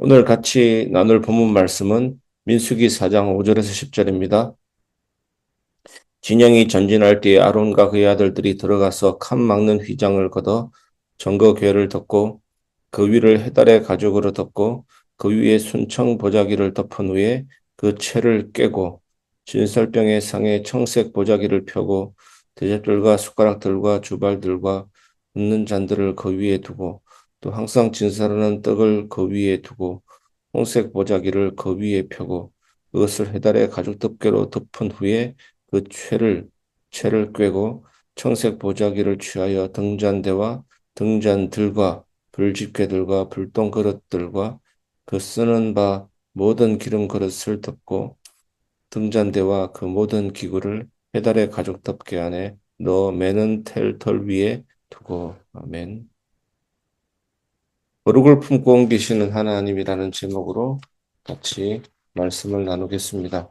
오늘 같이 나눌 본문 말씀은 민수기 4장 5절에서 10절입니다. 진영이 전진할 때에 아론과 그의 아들들이 들어가서 칸 막는 휘장을 걷어 전거 궤를 덮고 그 위를 해달의 가죽으로 덮고 그 위에 순청 보자기를 덮은 후에 그 채를 꿰고 진설병의 상에 청색 보자기를 펴고 대접들과 숟가락들과 주발들과 붓는 잔들을 그 위에 두고 또 항상 진설하는 떡을 그 위에 두고 홍색 보자기를 그 위에 펴고 그것을 해달의 가죽 덮개로 덮은 후에 그 채를 꿰고 청색 보자기를 취하여 등잔대와 등잔들과 불집게들과 불똥 그릇들과 그 쓰는 바 모든 기름 그릇을 덮고 등잔대와 그 모든 기구를 해달의 가죽 덮개 안에 넣어 매는 텔털 위에 두고. 아멘. 거룩을 품고 옮기시는 하나님이라는 제목으로 같이 말씀을 나누겠습니다.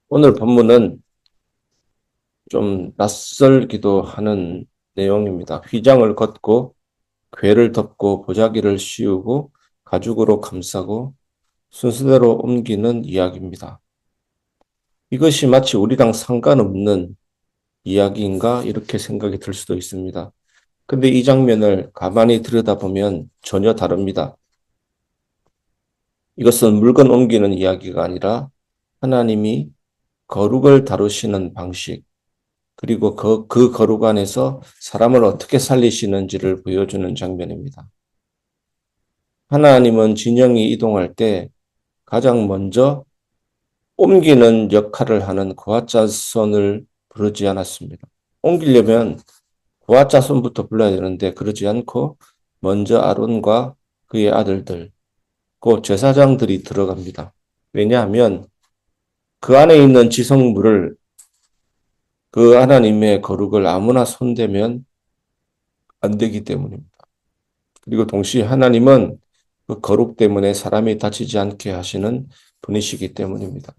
오늘 본문은 좀 낯설기도 하는 내용입니다. 휘장을 걷고 궤를 덮고 보자기를 씌우고 가죽으로 감싸고 순서대로 옮기는 이야기입니다. 이것이 마치 우리랑 상관없는 이야기인가 이렇게 생각이 들 수도 있습니다. 근데 이 장면을 가만히 들여다보면 전혀 다릅니다. 이것은 물건 옮기는 이야기가 아니라 하나님이 거룩을 다루시는 방식, 그리고 그 거룩 안에서 사람을 어떻게 살리시는지를 보여주는 장면입니다. 하나님은 진영이 이동할 때 가장 먼저 옮기는 역할을 하는 고아자손을 부르지 않았습니다. 옮기려면 고아자손부터 불러야 되는데 그러지 않고 먼저 아론과 그의 아들들, 그 제사장들이 들어갑니다. 왜냐하면 그 안에 있는 지성물을 그 하나님의 거룩을 아무나 손대면 안 되기 때문입니다. 그리고 동시에 하나님은 그 거룩 때문에 사람이 다치지 않게 하시는 분이시기 때문입니다.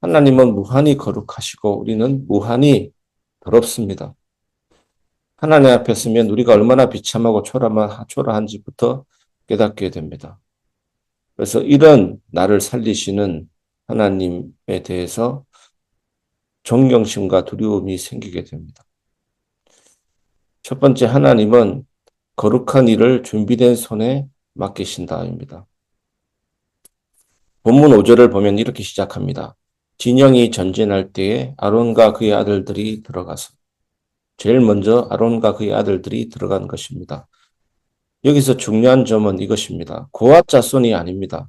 하나님은 무한히 거룩하시고 우리는 무한히 더럽습니다. 하나님 앞에 서면 우리가 얼마나 비참하고 초라한지부터 깨닫게 됩니다. 그래서 이런 나를 살리시는 하나님에 대해서 존경심과 두려움이 생기게 됩니다. 첫 번째, 하나님은 거룩한 일을 준비된 손에 맡기신다입니다. 본문 5절을 보면 이렇게 시작합니다. 진영이 전진할 때에 아론과 그의 아들들이 들어가서, 제일 먼저 아론과 그의 아들들이 들어간 것입니다. 여기서 중요한 점은 이것입니다. 고아 자손이 아닙니다.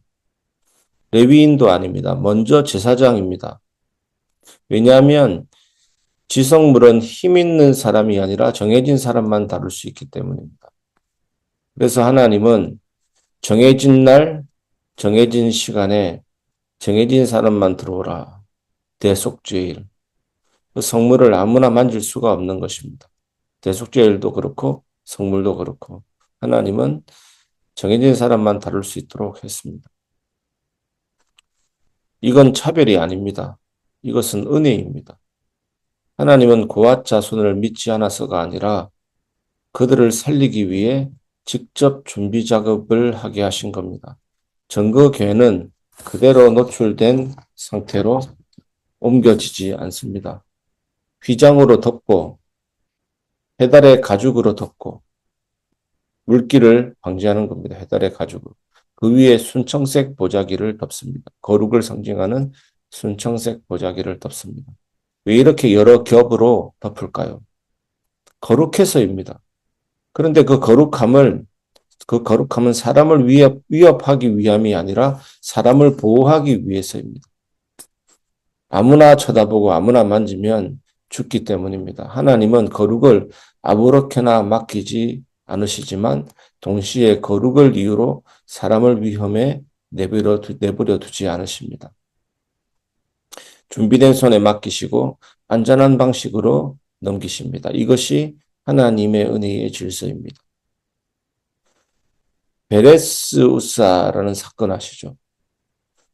레위인도 아닙니다. 먼저 제사장입니다. 왜냐하면 지성물은 힘 있는 사람이 아니라 정해진 사람만 다룰 수 있기 때문입니다. 그래서 하나님은 정해진 날, 정해진 시간에 정해진 사람만 들어오라. 대속죄일. 그 성물을 아무나 만질 수가 없는 것입니다. 대속죄일도 그렇고 성물도 그렇고 하나님은 정해진 사람만 다룰 수 있도록 했습니다. 이건 차별이 아닙니다. 이것은 은혜입니다. 하나님은 고아 자손을 믿지 않아서가 아니라 그들을 살리기 위해 직접 준비 작업을 하게 하신 겁니다. 전거궤는 그대로 노출된 상태로 옮겨지지 않습니다. 휘장으로 덮고 해달의 가죽으로 덮고 물기를 방지하는 겁니다. 해달의 가죽으로. 그 위에 순청색 보자기를 덮습니다. 거룩을 상징하는 순청색 보자기를 덮습니다. 왜 이렇게 여러 겹으로 덮을까요? 거룩해서입니다. 그런데 그 거룩함은 사람을 위협하기 위함이 아니라 사람을 보호하기 위해서입니다. 아무나 쳐다보고 아무나 만지면 죽기 때문입니다. 하나님은 거룩을 아무렇게나 맡기지 않으시지만 동시에 거룩을 이유로 사람을 위험에 내버려 두지 않으십니다. 준비된 손에 맡기시고 안전한 방식으로 넘기십니다. 이것이 하나님의 은혜의 질서입니다. 베레스 우사라는 사건 아시죠?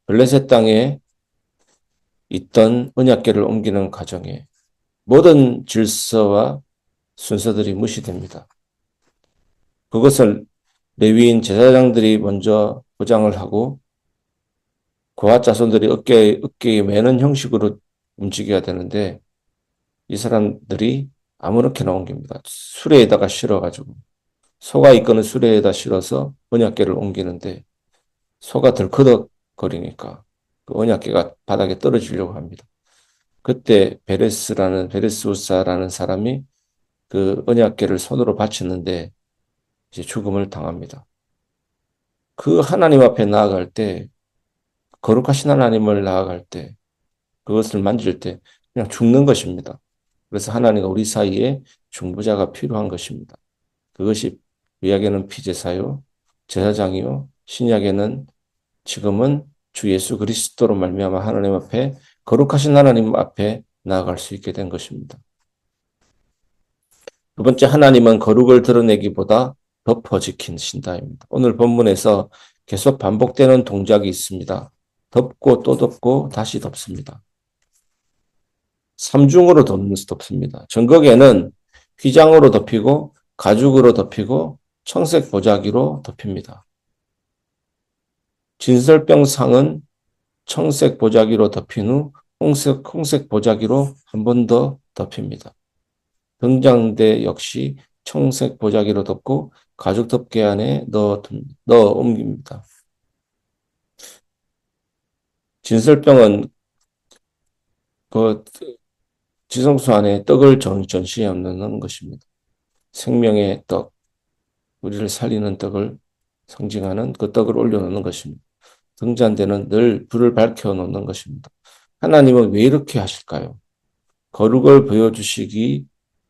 블레셋 땅에 있던 언약궤를 옮기는 과정에 모든 질서와 순서들이 무시됩니다. 그것을 레위인 제사장들이 먼저 포장을 하고 고아 자손들이 어깨에 매는 형식으로 움직여야 되는데 이 사람들이 아무렇게나 옮깁니다. 수레에다가 실어가지고 소가 이끄는 수레에다 실어서 언약궤를 옮기는데 소가 덜커덕거리니까 그 언약궤가 바닥에 떨어지려고 합니다. 그때 베레스우사라는 사람이 그 언약궤를 손으로 받쳤는데 이제 죽음을 당합니다. 그 하나님 앞에 나아갈 때, 거룩하신 하나님을 나아갈 때, 그것을 만질 때 그냥 죽는 것입니다. 그래서 하나님과 우리 사이에 중보자가 필요한 것입니다. 그것이 구약에는 피제사요, 제사장이요, 신약에는 지금은 주 예수 그리스도로 말미암아 하나님 앞에 거룩하신 하나님 앞에 나아갈 수 있게 된 것입니다. 두 번째, 하나님은 거룩을 드러내기보다 덮어 지키신다입니다. 오늘 본문에서 계속 반복되는 동작이 있습니다. 덮고 또 덮고 다시 덮습니다. 삼중으로 덮습니다. 전극에는 휘장으로 덮이고 가죽으로 덮이고 청색 보자기로 덮입니다. 진설병상은 청색 보자기로 덮인 후 홍색 보자기로 한 번 더 덮입니다. 등장대 역시 청색 보자기로 덮고 가죽 덮개 안에 넣어 옮깁니다. 진설병은 그 지성소 안에 떡을 전시해 놓는 것입니다. 생명의 떡, 우리를 살리는 떡을 상징하는 그 떡을 올려놓는 것입니다. 등잔대는 늘 불을 밝혀 놓는 것입니다. 하나님은 왜 이렇게 하실까요? 거룩을 보여주시기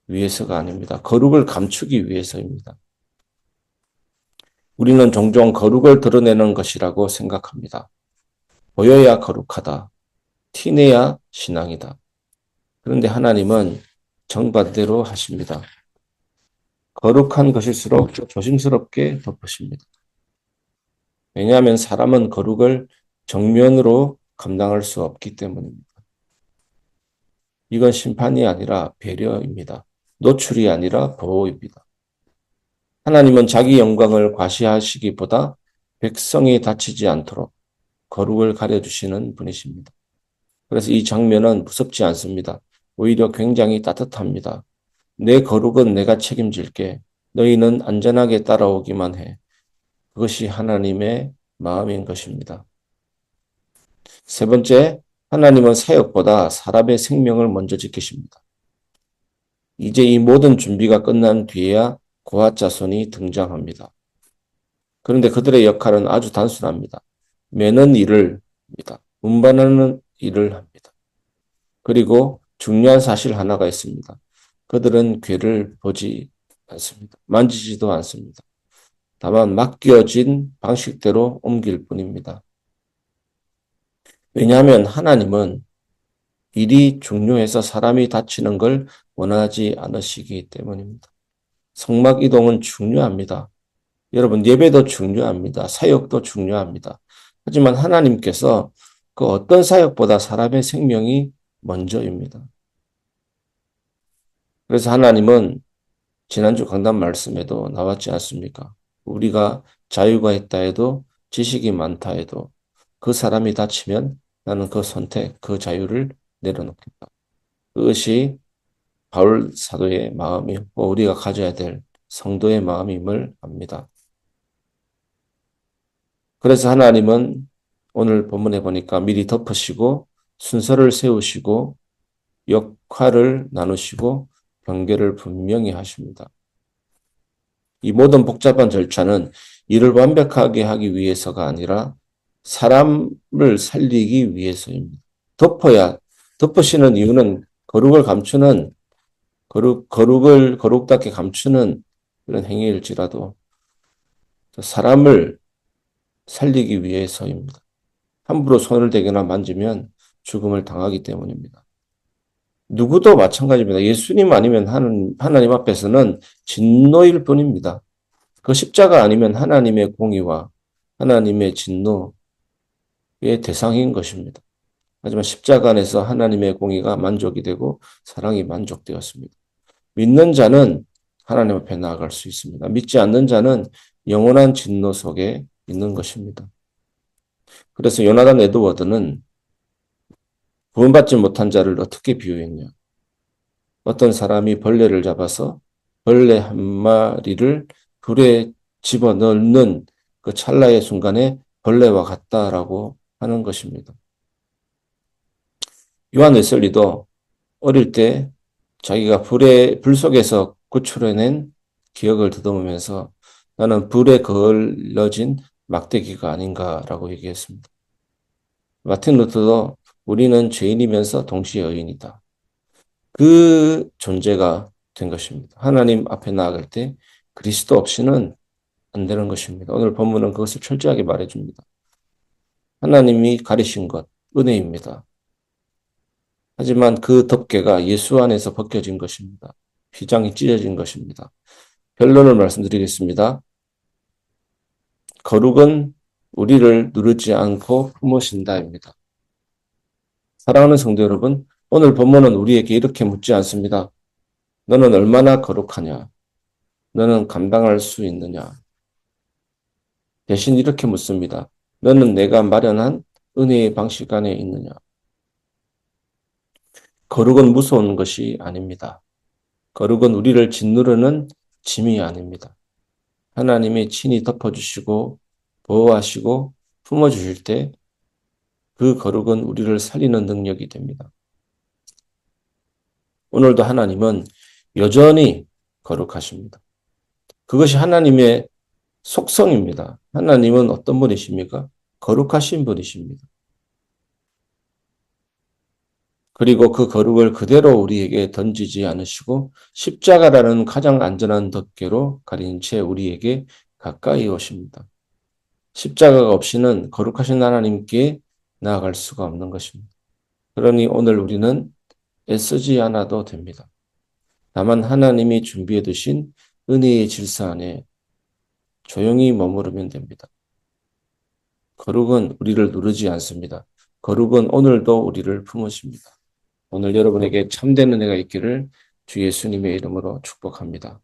위해서가 아닙니다. 거룩을 감추기 위해서입니다. 우리는 종종 거룩을 드러내는 것이라고 생각합니다. 보여야 거룩하다. 티내야 신앙이다. 그런데 하나님은 정반대로 하십니다. 거룩한 것일수록 조심스럽게 덮으십니다. 왜냐하면 사람은 거룩을 정면으로 감당할 수 없기 때문입니다. 이건 심판이 아니라 배려입니다. 노출이 아니라 보호입니다. 하나님은 자기 영광을 과시하시기보다 백성이 다치지 않도록 거룩을 가려주시는 분이십니다. 그래서 이 장면은 무섭지 않습니다. 오히려 굉장히 따뜻합니다. 내 거룩은 내가 책임질게. 너희는 안전하게 따라오기만 해. 그것이 하나님의 마음인 것입니다. 세 번째, 하나님은 사역보다 사람의 생명을 먼저 지키십니다. 이제 이 모든 준비가 끝난 뒤에야 고아 자손이 등장합니다. 그런데 그들의 역할은 아주 단순합니다. 매는 일을 합니다. 운반하는 일을 합니다. 그리고 중요한 사실 하나가 있습니다. 그들은 궤를 보지 않습니다. 만지지도 않습니다. 다만 맡겨진 방식대로 옮길 뿐입니다. 왜냐하면 하나님은 일이 중요해서 사람이 다치는 걸 원하지 않으시기 때문입니다. 성막 이동은 중요합니다. 여러분, 예배도 중요합니다. 사역도 중요합니다. 하지만 하나님께서 그 어떤 사역보다 사람의 생명이 먼저입니다. 그래서 하나님은 지난주 강단 말씀에도 나왔지 않습니까? 우리가 자유가 있다 해도 지식이 많다 해도 그 사람이 다치면 나는 그 선택, 그 자유를 내려놓겠다. 그것이 바울 사도의 마음이었고 우리가 가져야 될 성도의 마음임을 압니다. 그래서 하나님은 오늘 본문에 보니까 미리 덮으시고 순서를 세우시고 역할을 나누시고 경계를 분명히 하십니다. 이 모든 복잡한 절차는 일을 완벽하게 하기 위해서가 아니라 사람을 살리기 위해서입니다. 덮으시는 이유는 거룩을 거룩답게 감추는 그런 행위일지라도 사람을 살리기 위해서입니다. 함부로 손을 대거나 만지면 죽음을 당하기 때문입니다. 누구도 마찬가지입니다. 예수님 아니면 하나님 앞에서는 진노일 뿐입니다. 그 십자가 아니면 하나님의 공의와 하나님의 진노의 대상인 것입니다. 하지만 십자가 안에서 하나님의 공의가 만족이 되고 사랑이 만족되었습니다. 믿는 자는 하나님 앞에 나아갈 수 있습니다. 믿지 않는 자는 영원한 진노 속에 있는 것입니다. 그래서 요나단 에드워드는 구원받지 못한 자를 어떻게 비유했냐? 어떤 사람이 벌레를 잡아서 벌레 한 마리를 불에 집어넣는 그 찰나의 순간에 벌레와 같다라고 하는 것입니다. 요한 웨슬리도 어릴 때 자기가 불 속에서 구출해낸 기억을 더듬으면서 나는 불에 걸러진 막대기가 아닌가라고 얘기했습니다. 마틴 루터도 우리는 죄인이면서 동시에 의인이다. 그 존재가 된 것입니다. 하나님 앞에 나아갈 때 그리스도 없이는 안 되는 것입니다. 오늘 본문은 그것을 철저하게 말해줍니다. 하나님이 가리신 것, 은혜입니다. 하지만 그 덮개가 예수 안에서 벗겨진 것입니다. 휘장이 찢어진 것입니다. 결론을 말씀드리겠습니다. 거룩은 우리를 누르지 않고 품으신다입니다. 사랑하는 성도 여러분, 오늘 본문은 우리에게 이렇게 묻지 않습니다. 너는 얼마나 거룩하냐? 너는 감당할 수 있느냐? 대신 이렇게 묻습니다. 너는 내가 마련한 은혜의 방식 안에 있느냐? 거룩은 무서운 것이 아닙니다. 거룩은 우리를 짓누르는 짐이 아닙니다. 하나님이 친히 덮어주시고 보호하시고 품어주실 때 그 거룩은 우리를 살리는 능력이 됩니다. 오늘도 하나님은 여전히 거룩하십니다. 그것이 하나님의 속성입니다. 하나님은 어떤 분이십니까? 거룩하신 분이십니다. 그리고 그 거룩을 그대로 우리에게 던지지 않으시고 십자가라는 가장 안전한 덮개로 가린 채 우리에게 가까이 오십니다. 십자가가 없이는 거룩하신 하나님께 나아갈 수가 없는 것입니다. 그러니 오늘 우리는 애쓰지 않아도 됩니다. 다만 하나님이 준비해 두신 은혜의 질서 안에 조용히 머무르면 됩니다. 거룩은 우리를 누르지 않습니다. 거룩은 오늘도 우리를 품으십니다. 오늘 여러분에게 참된 은혜가 있기를 주 예수님의 이름으로 축복합니다.